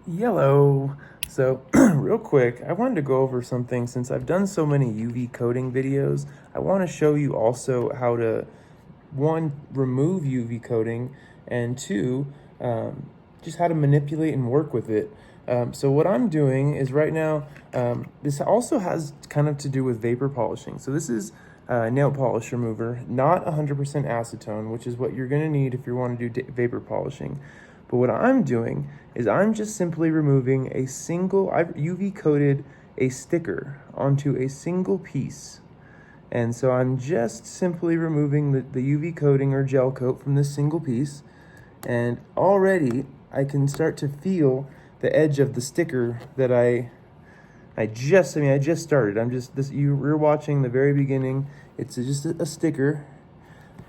Yellow. So real quick, I wanted to go over something since I've done so many UV coating videos. I want to show you also how to, one, remove UV coating, and two, just how to manipulate and work with it. So what I'm doing is right now, this also has kind of to do with vapor polishing. So this is nail polish remover, not 100% acetone, which is what you're going to need if you want to do vapor polishing. But what I'm doing is I'm just simply removing a single, I've UV coated a sticker onto a single piece. And so I'm just simply removing the UV coating or gel coat from this single piece. And already I can start to feel the edge of the sticker that I just started. You're watching the very beginning. It's just a sticker,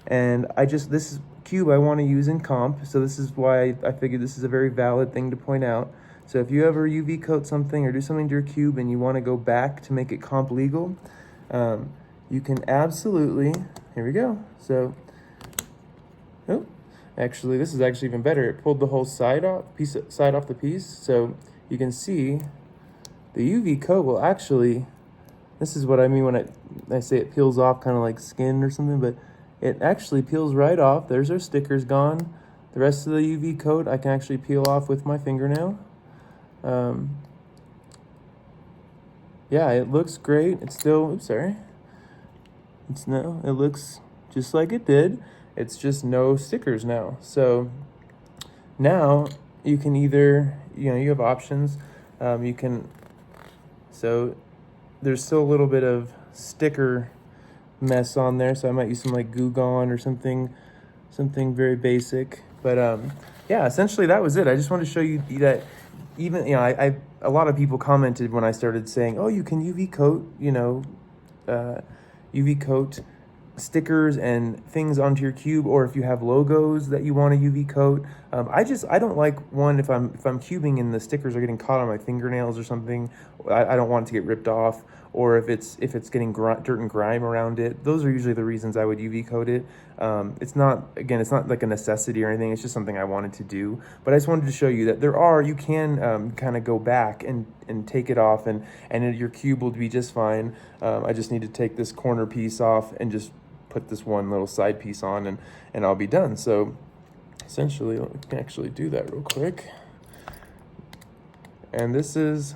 and this is cube I want to use in comp, so this is why I figured this is a very valid thing to point out. So if you ever UV coat something or do something to your cube and you want to go back to make it comp legal, you can absolutely, here we go. So, oh, actually, this is actually even better. It pulled the whole side off the piece, so you can see the UV coat will actually, this is what I mean when I say it peels off kind of like skin or something, but it actually peels right off. There's our stickers gone. The rest of the UV coat I can actually peel off with my fingernail. Yeah, it looks great. It's still, oops, sorry. It looks just like it did. It's just no stickers now. So now you can either, you have options. So there's still a little bit of sticker mess on there, so I might use some like Goo Gone or something very basic. But yeah, essentially that was it. I just wanted to show you that even, I a lot of people commented when I started saying, oh, you can UV coat, UV coat stickers and things onto your cube, or if you have logos that you want to UV coat. I don't like one if I'm cubing and the stickers are getting caught on my fingernails or something. I don't want it to get ripped off, or if it's getting dirt and grime around it. Those are usually the reasons I would UV coat it. It's not like a necessity or anything. It's just something I wanted to do. But I just wanted to show you that you can kind of go back and take it off, and your cube will be just fine. I just need to take this corner piece off and just put this one little side piece on, and I'll be done. So essentially, we can actually do that real quick. And this is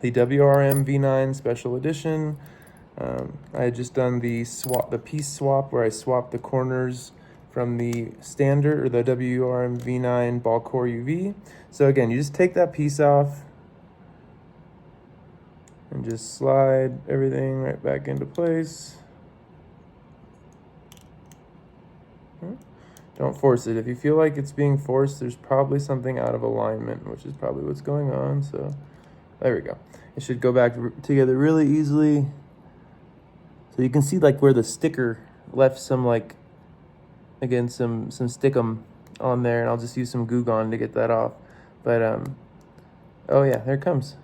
the WRM V9 Special Edition. I had just done the piece swap where I swapped the corners from the standard or the WRM V9 Ball Core UV. So again, you just take that piece off and just slide everything right back into place. Don't force it. If you feel like it's being forced, there's probably something out of alignment, which is probably what's going on. So there we go. It should go back together really easily. So you can see like where the sticker left some some stickum on there, and I'll just use some Goo Gone to get that off. But oh yeah, there it comes.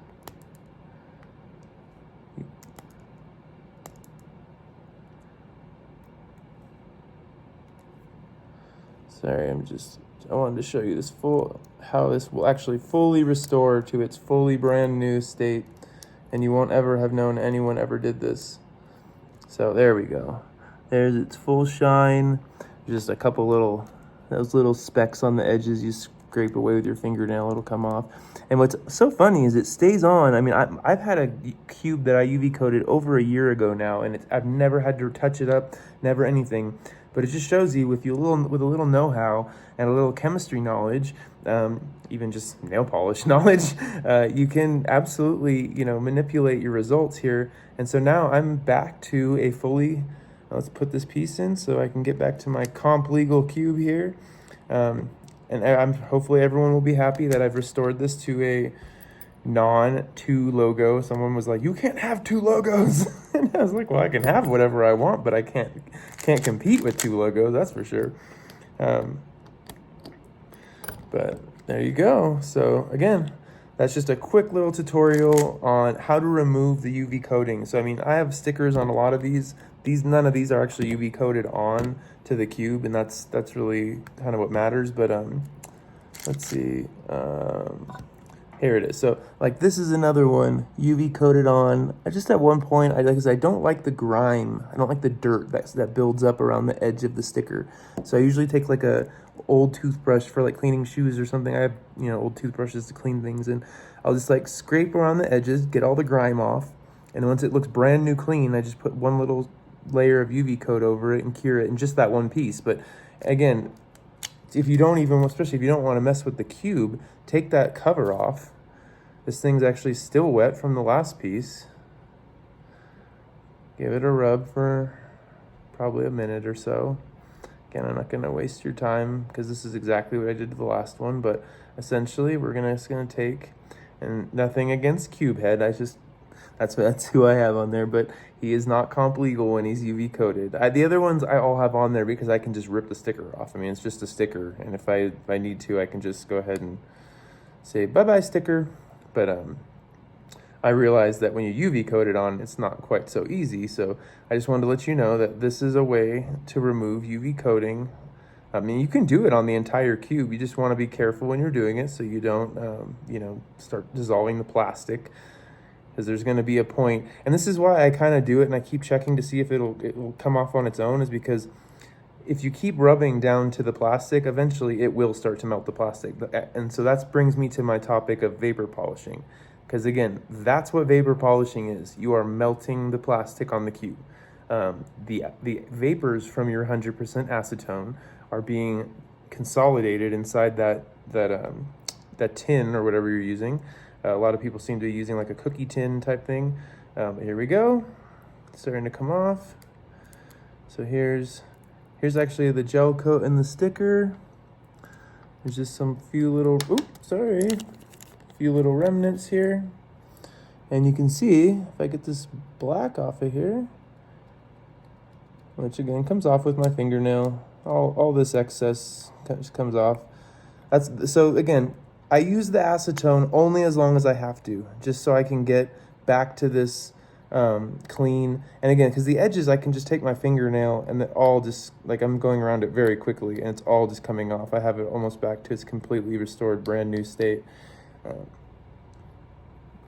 Sorry, I wanted to show you how this will actually fully restore to its fully brand new state, and you won't ever have known anyone ever did this. So there we go. There's its full shine. Just a couple those little specks on the edges, you scrape away with your fingernail, it'll come off. And what's so funny is it stays on. I mean, I've had a cube that I UV coated over a year ago now, and I've never had to touch it up, never anything. But it just shows you with a little know-how and a little chemistry knowledge, even just nail polish knowledge, you can absolutely, manipulate your results here. And so now I'm back to a fully, let's put this piece in so I can get back to my comp legal cube here. And hopefully everyone will be happy that I've restored this to a non-2 logo. Someone was like, you can't have 2 logos. And I was like, well, I can have whatever I want, but I can't compete with 2 logos, that's for sure. But there you go. So again, that's just a quick little tutorial on how to remove the UV coating. So I mean, I have stickers on a lot of these. None of these are actually UV coated on to the cube, and that's really kind of what matters. But let's see. Here it is. So like this is another one UV coated on. I just at one point I don't like the grime. I don't like the dirt that builds up around the edge of the sticker. So I usually take like a old toothbrush for like cleaning shoes or something. I have, you know, old toothbrushes to clean things, and I'll just like scrape around the edges, get all the grime off, and once it looks brand new clean, I just put one little layer of UV coat over it and cure it in just that one piece. But again, if you don't even, especially if you don't want to mess with the cube, take that cover off. This thing's actually still wet from the last piece. Give it a rub for probably a minute or so. Again, I'm not going to waste your time because this is exactly what I did to the last one, but essentially we're just gonna take, and nothing against Cubehead, that's who I have on there, but he is not comp legal when he's UV coated. The other ones I all have on there because I can just rip the sticker off. I mean, it's just a sticker, and if I need to, I can just go ahead and say bye-bye sticker. But I realized that when you UV coat it on, it's not quite so easy. So I just wanted to let you know that this is a way to remove UV coating. I mean, you can do it on the entire cube. You just want to be careful when you're doing it so you don't, you know, start dissolving the plastic, because there's going to be a point. And this is why I kind of do it, and I keep checking to see if it will come off on its own, is because if you keep rubbing down to the plastic, eventually it will start to melt the plastic. And so that brings me to my topic of vapor polishing. Because again, that's what vapor polishing is. You are melting the plastic on the cube. The vapors from your 100% acetone are being consolidated inside that tin or whatever you're using. A lot of people seem to be using like a cookie tin type thing. Here we go. It's starting to come off. So here's actually the gel coat and the sticker. There's just few little remnants here. And you can see, if I get this black off of here, which again comes off with my fingernail, all this excess just comes off. So again, I use the acetone only as long as I have to, just so I can get back to this clean. And again, because the edges, I can just take my fingernail and it all just, like, I'm going around it very quickly and it's all just coming off. I have it almost back to its completely restored brand new state.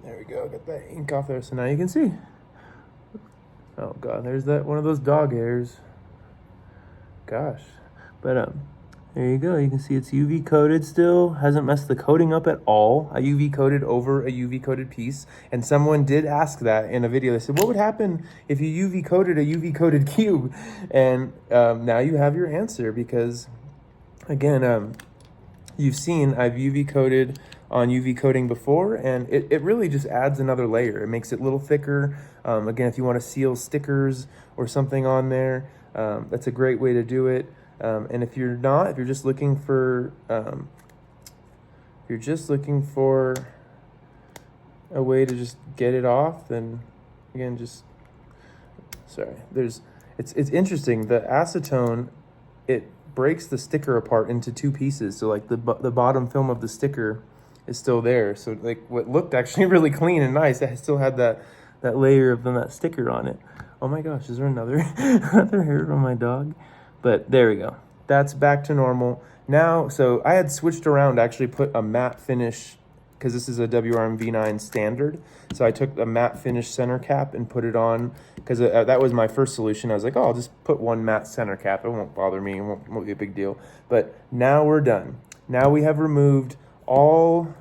There we go, got that ink off there, so now you can see. Oh god, there's that one of those dog hairs. Gosh. But there you go, you can see it's UV coated still, hasn't messed the coating up at all. I UV coated over a UV coated piece, and someone did ask that in a video. They said, what would happen if you UV coated a UV coated cube? And now you have your answer, because again, you've seen I've UV coated on UV coating before, and it really just adds another layer. It makes it a little thicker. Again, if you want to seal stickers or something on there, that's a great way to do it. And if you're just looking for a way to just get it off, then again, it's interesting. The acetone, it breaks the sticker apart into two pieces. So like the bottom film of the sticker is still there. So like what looked actually really clean and nice, it still had that layer of that sticker on it. Oh my gosh, is there another hair on my dog? But there we go. That's back to normal. Now, so I had switched around to actually put a matte finish, because this is a WRM V9 standard. So I took a matte finish center cap and put it on, because that was my first solution. I was like, oh, I'll just put one matte center cap. It won't bother me. It won't be a big deal. But now we're done. Now we have removed all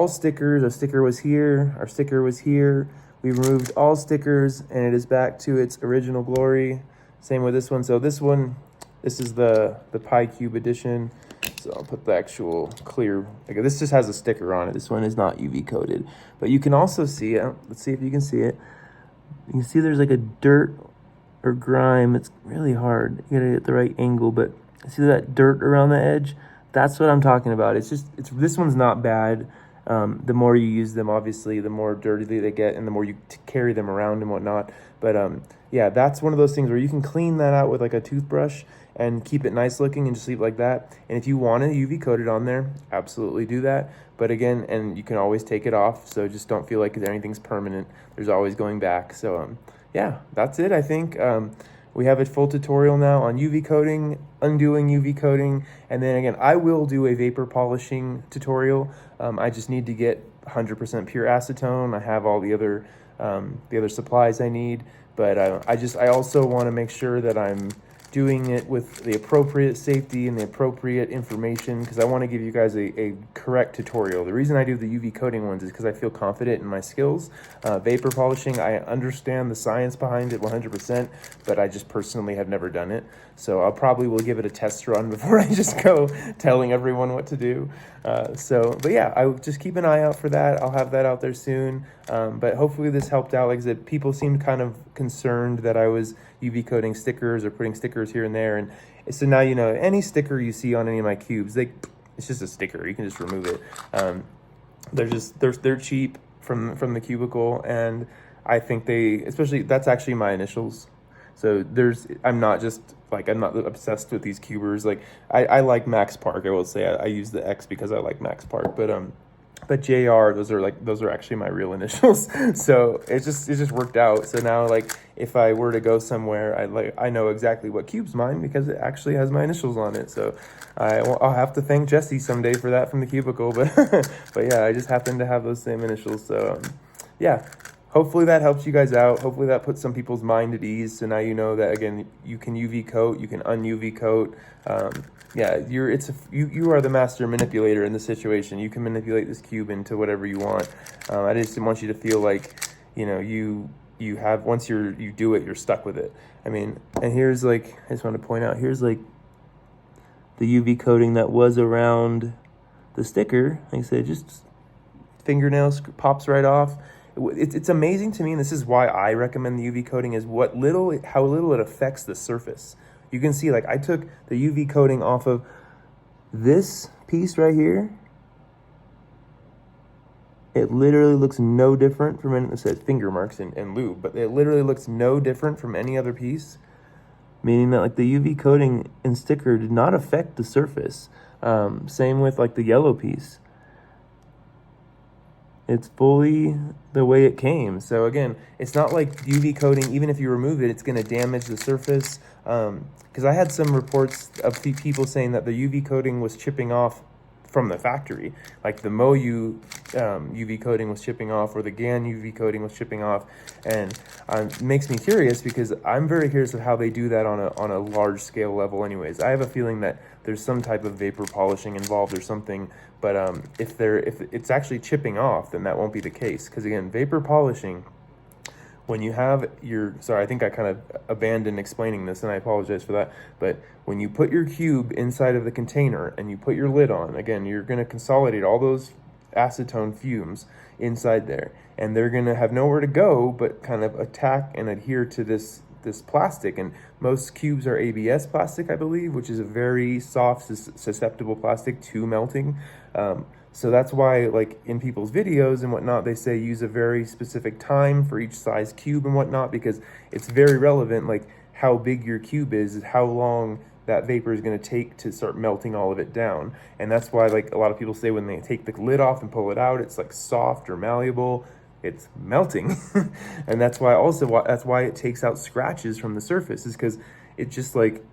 stickers. Our sticker was here. Our sticker was here. We removed all stickers, and it is back to its original glory. Same with this one. So this is the Pi Cube edition. So I'll put the actual clear, this just has a sticker on it. This one is not UV coated, but you can also see it. Let's see if you can see it. You can see there's like a dirt or grime. It's really hard. You gotta get the right angle, but see that dirt around the edge? That's what I'm talking about. This one's not bad. The more you use them, obviously, the more dirty they get, and the more you carry them around and whatnot. But yeah, that's one of those things where you can clean that out with like a toothbrush and keep it nice looking and just leave it like that. And if you want it UV coated on there, absolutely do that. But again, and you can always take it off, so just don't feel like anything's permanent. There's always going back. So yeah, that's it, I think. we have a full tutorial now on UV coating, undoing UV coating, and then again, I will do a vapor polishing tutorial. I just need to get 100% pure acetone. I have all the other supplies I need, but I also want to make sure that I'm doing it with the appropriate safety and the appropriate information, because I want to give you guys a correct tutorial. The reason I do the UV coating ones is because I feel confident in my skills. Vapor polishing, I understand the science behind it 100%, but I just personally have never done it. So I'll probably will give it a test run before I just go telling everyone what to do. But yeah, I just keep an eye out for that. I'll have that out there soon. But hopefully this helped out. Like I said, people seemed kind of concerned that I was UV coating stickers or putting stickers here and there. And so now, you know, any sticker you see on any of my cubes, it's just a sticker. You can just remove it. They're cheap from the cubicle. And I think that's actually my initials. So I'm not obsessed with these cubers. Like I like Max Park. I will say I use the X because I like Max Park, but JR, those are actually my real initials. So it just worked out. So now, like, if I were to go somewhere, I know exactly what cube's mine because it actually has my initials on it. So I'll have to thank Jesse someday for that from the cubicle. But but yeah, I just happen to have those same initials. So yeah. Hopefully that helps you guys out. Hopefully that puts some people's mind at ease. So now you know that, again, you can UV coat, you can un-UV coat. You are the master manipulator in the situation. You can manipulate this cube into whatever you want. I just want you to feel like, you know, you have, once you do it, you're stuck with it. I mean, and here's like, I just want to point out, here's like the UV coating that was around the sticker. Like I said, just fingernails pops right off. It's amazing to me, and this is why I recommend the UV coating, is how little it affects the surface. You can see, like, I took the UV coating off of this piece right here. It literally looks no different from it says finger marks and lube, but it literally looks no different from any other piece, meaning that, like, the UV coating and sticker did not affect the surface. Same with, like, the yellow piece. It's fully the way it came. So again, it's not like UV coating, even if you remove it, it's going to damage the surface. Because I had some reports of people saying that the UV coating was chipping off from the factory. Like the MoU UV coating was chipping off, or the GAN UV coating was chipping off. And it makes me curious, because I'm very curious of how they do that on a large scale level anyways. I have a feeling that there's some type of vapor polishing involved or something. But if it's actually chipping off, then that won't be the case. Because again, vapor polishing, when you have sorry, I think I kind of abandoned explaining this, and I apologize for that. But when you put your cube inside of the container and you put your lid on, again, you're going to consolidate all those acetone fumes inside there, and they're going to have nowhere to go but kind of attack and adhere to this plastic. And most cubes are ABS plastic, I believe, which is a very soft, susceptible plastic to melting. So that's why, like, in people's videos and whatnot, they say use a very specific time for each size cube and whatnot, because it's very relevant, like, how big your cube is how long that vapor is going to take to start melting all of it down. And that's why, like, a lot of people say when they take the lid off and pull it out, it's like soft or malleable. It's melting. And that's why it takes out scratches from the surface, is because it's just like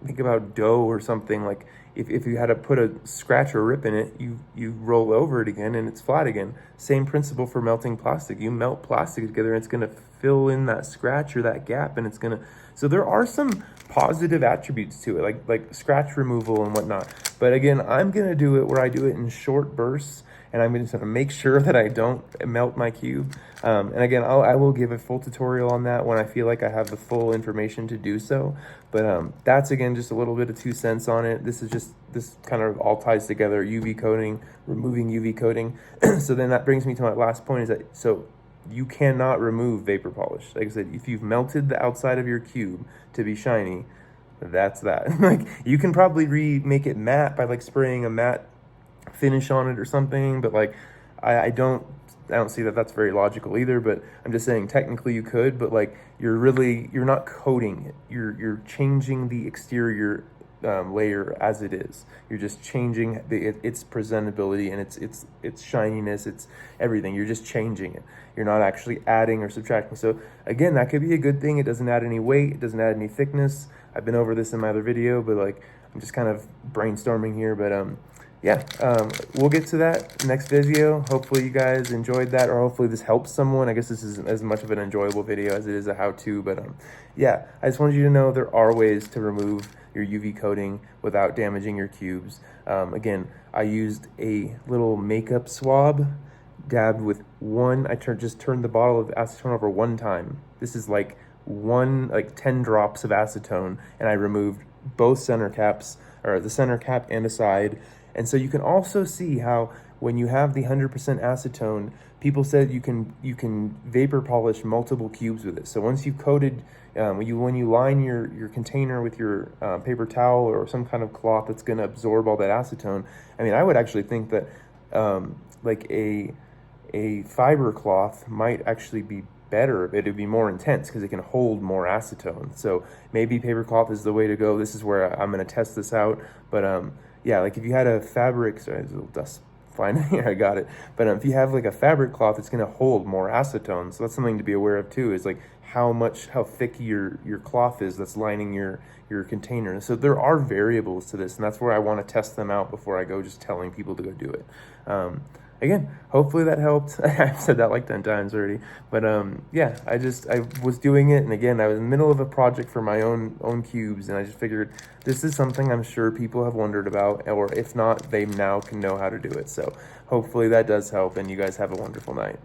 think about dough or something. Like if you had to put a scratch or a rip in it, you roll over it again and it's flat again. Same principle for melting plastic. You melt plastic together and it's going to fill in that scratch or that gap, and it's going to, so there are some positive attributes to it, like scratch removal and whatnot. But again, I'm going to do it where I do it in short bursts, and I'm just going to make sure that I don't melt my cube. And again, I will give a full tutorial on that when I feel like I have the full information to do so. But that's, again, just a little bit of 2 cents on it. This kind of all ties together: UV coating, removing UV coating. So then that brings me to my last point, is that, so you cannot remove vapor polish. Like I said, if you've melted the outside of your cube to be shiny, that's that. Like, you can probably remake it matte by, like, spraying a matte finish on it or something, but, like, I don't see that that's very logical either. But I'm just saying, technically you could, but, like, you're not coating it, you're changing the exterior layer as it is. You're just changing its presentability and its shininess, its everything. You're just changing it. You're not actually adding or subtracting. So again, that could be a good thing. It doesn't add any weight. It doesn't add any thickness. I've been over this in my other video, but like I'm just kind of brainstorming here. But yeah, we'll get to that next video. Hopefully you guys enjoyed that, or hopefully this helps someone. I guess this isn't as much of an enjoyable video as it is a how-to, but yeah, I just wanted you to know there are ways to remove your UV coating without damaging your cubes. Again, I used a little makeup swab, dabbed with one, just turned the bottle of acetone over one time. This is like 10 drops of acetone, and I removed both center caps, or the center cap and a side. And so you can also see how when you have the 100% acetone, people said you can vapor polish multiple cubes with it. So once you've coated, when you line your container with your paper towel or some kind of cloth that's going to absorb all that acetone, I mean, I would actually think that like a fiber cloth might actually be better. It'd be more intense because it can hold more acetone. So maybe paper cloth is the way to go. This is where I'm going to test this out. But yeah, like if you had a fabric, sorry, there's a little dust flying here, I got it. But if you have like a fabric cloth, it's going to hold more acetone. So that's something to be aware of too, is like how thick your cloth is that's lining your container. So there are variables to this, and that's where I want to test them out before I go just telling people to go do it. Again, hopefully that helped. I've said that like 10 times already, but yeah, I was doing it, and again, I was in the middle of a project for my own cubes, and I just figured this is something I'm sure people have wondered about, or if not, they now can know how to do it. So hopefully that does help, and you guys have a wonderful night.